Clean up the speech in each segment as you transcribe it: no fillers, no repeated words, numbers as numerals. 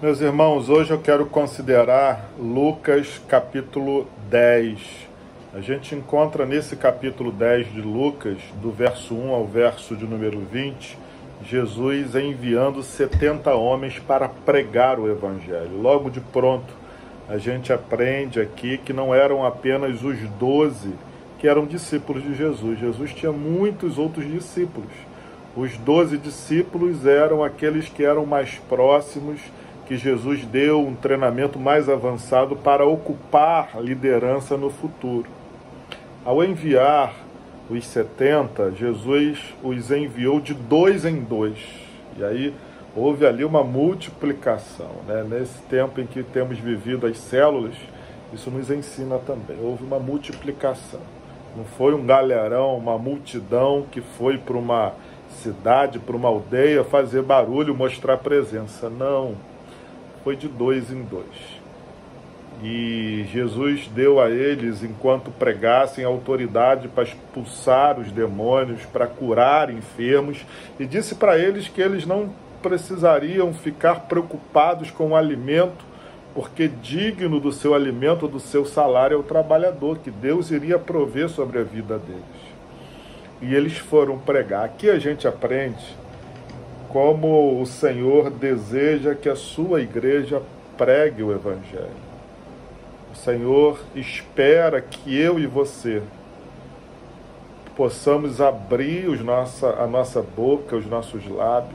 Meus irmãos, hoje eu quero considerar Lucas capítulo 10. A gente encontra nesse capítulo 10 de Lucas, do verso 1 ao verso de número 20, Jesus enviando 70 homens para pregar o Evangelho. Logo de pronto, a gente aprende aqui que não eram apenas os 12 que eram discípulos de Jesus. Jesus tinha muitos outros discípulos. Os 12 discípulos eram aqueles que eram mais próximos, que Jesus deu um treinamento mais avançado para ocupar liderança no futuro. Ao enviar os 70, Jesus os enviou de 2 em 2. E aí houve ali uma multiplicação, né? Nesse tempo em que temos vivido as células, isso nos ensina também. Houve uma multiplicação. Não foi um galerão, uma multidão que foi para uma cidade, para uma aldeia, fazer barulho, mostrar presença. Não. Foi de 2 em 2. E Jesus deu a eles, enquanto pregassem, autoridade para expulsar os demônios, para curar enfermos, e disse para eles que eles não precisariam ficar preocupados com o alimento, porque digno do seu alimento, do seu salário, é o trabalhador, que Deus iria prover sobre a vida deles. E eles foram pregar. Aqui a gente aprende como o Senhor deseja que a sua igreja pregue o Evangelho. O Senhor espera que eu e você possamos abrir a nossa boca, os nossos lábios,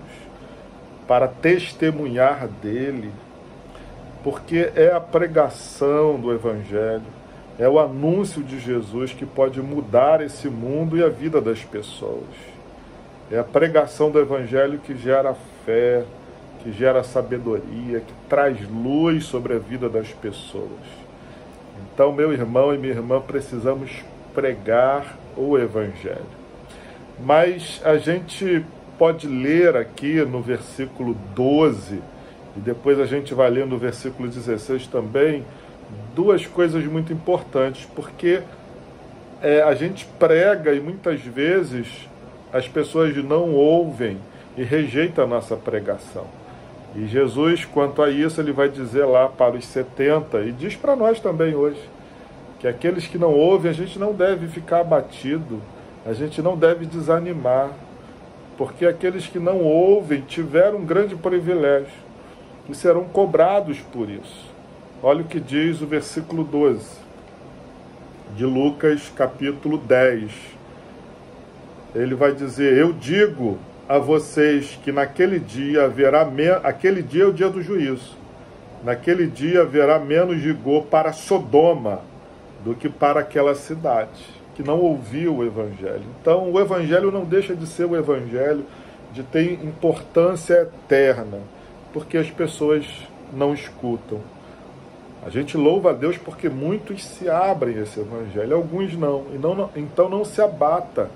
para testemunhar dele, porque é a pregação do Evangelho, é o anúncio de Jesus que pode mudar esse mundo e a vida das pessoas. É a pregação do Evangelho que gera fé, que gera sabedoria, que traz luz sobre a vida das pessoas. Então, meu irmão e minha irmã, precisamos pregar o Evangelho. Mas a gente pode ler aqui no versículo 12, e depois a gente vai ler no versículo 16 também, duas coisas muito importantes, porque a gente prega e muitas vezes as pessoas não ouvem e rejeitam a nossa pregação. E Jesus, quanto a isso, ele vai dizer lá para os 70, e diz para nós também hoje, que aqueles que não ouvem, a gente não deve ficar abatido, a gente não deve desanimar, porque aqueles que não ouvem tiveram um grande privilégio e serão cobrados por isso. Olha o que diz o versículo 12 de Lucas capítulo 10. Ele vai dizer: eu digo a vocês que naquele dia aquele dia é o dia do juízo. Naquele dia haverá menos rigor para Sodoma do que para aquela cidade que não ouviu o Evangelho. Então, o Evangelho não deixa de ser o Evangelho, de ter importância eterna, porque as pessoas não escutam. A gente louva a Deus porque muitos se abrem a esse Evangelho, alguns não. Então não se abata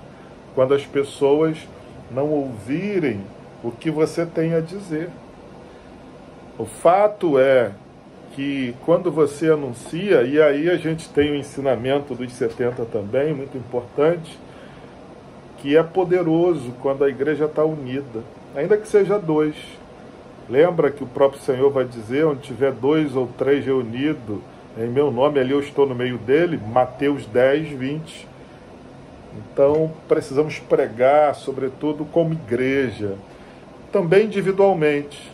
quando as pessoas não ouvirem o que você tem a dizer. O fato é que quando você anuncia, e aí a gente tem o ensinamento dos 70 também, muito importante, que é poderoso quando a igreja está unida, ainda que seja 2. Lembra que o próprio Senhor vai dizer: onde tiver 2 ou 3 reunidos em meu nome, ali eu estou no meio dele, Mateus 10, 20. Então, precisamos pregar, sobretudo como igreja, também individualmente,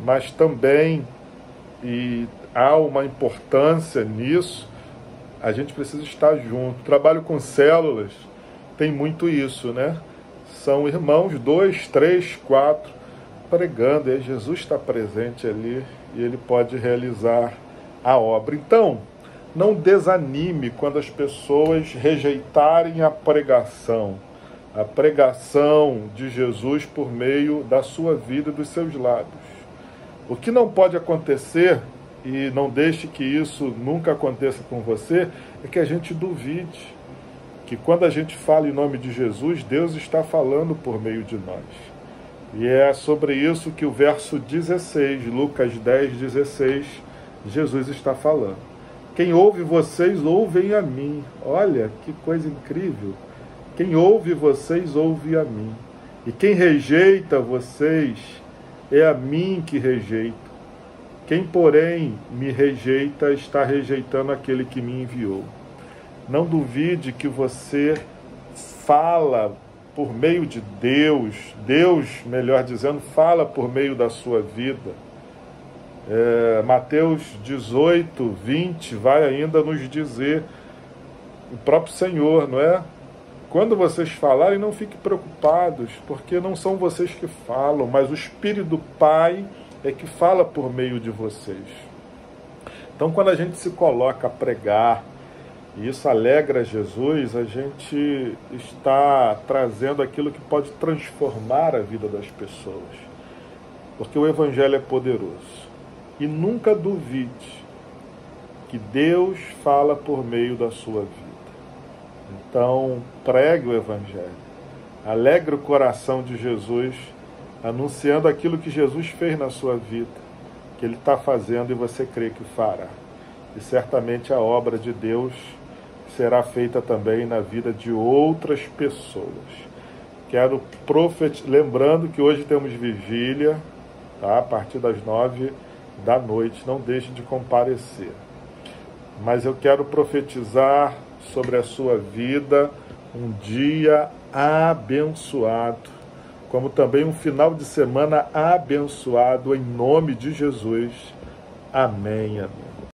mas também, e há uma importância nisso, a gente precisa estar junto. Trabalho com células tem muito isso, né? São irmãos, 2, 3, 4, pregando, e Jesus está presente ali, e ele pode realizar a obra. Então, não desanime quando as pessoas rejeitarem a pregação de Jesus por meio da sua vida e dos seus lábios. O que não pode acontecer, e não deixe que isso nunca aconteça com você, é que a gente duvide que quando a gente fala em nome de Jesus, Deus está falando por meio de nós. E é sobre isso que o verso 16, Lucas 10, 16, Jesus está falando. Quem ouve vocês, ouvem a mim. Olha, que coisa incrível. Quem ouve vocês, ouve a mim. E quem rejeita vocês, é a mim que rejeita. Quem, porém, me rejeita, está rejeitando aquele que me enviou. Não duvide que você fala por meio de Deus, melhor dizendo, fala por meio da sua vida. Mateus 18, 20 vai ainda nos dizer, o próprio Senhor, não é? Quando vocês falarem, não fiquem preocupados, porque não são vocês que falam, mas o Espírito do Pai é que fala por meio de vocês. Então, quando a gente se coloca a pregar, e isso alegra Jesus, a gente está trazendo aquilo que pode transformar a vida das pessoas. Porque o Evangelho é poderoso. E nunca duvide que Deus fala por meio da sua vida. Então, pregue o Evangelho. Alegre o coração de Jesus, anunciando aquilo que Jesus fez na sua vida, que Ele está fazendo e você crê que fará. E certamente a obra de Deus será feita também na vida de outras pessoas. Quero lembrando que hoje temos vigília, tá? A partir das 9 da noite, não deixe de comparecer. Mas eu quero profetizar sobre a sua vida um dia abençoado, como também um final de semana abençoado, em nome de Jesus. Amém, amém.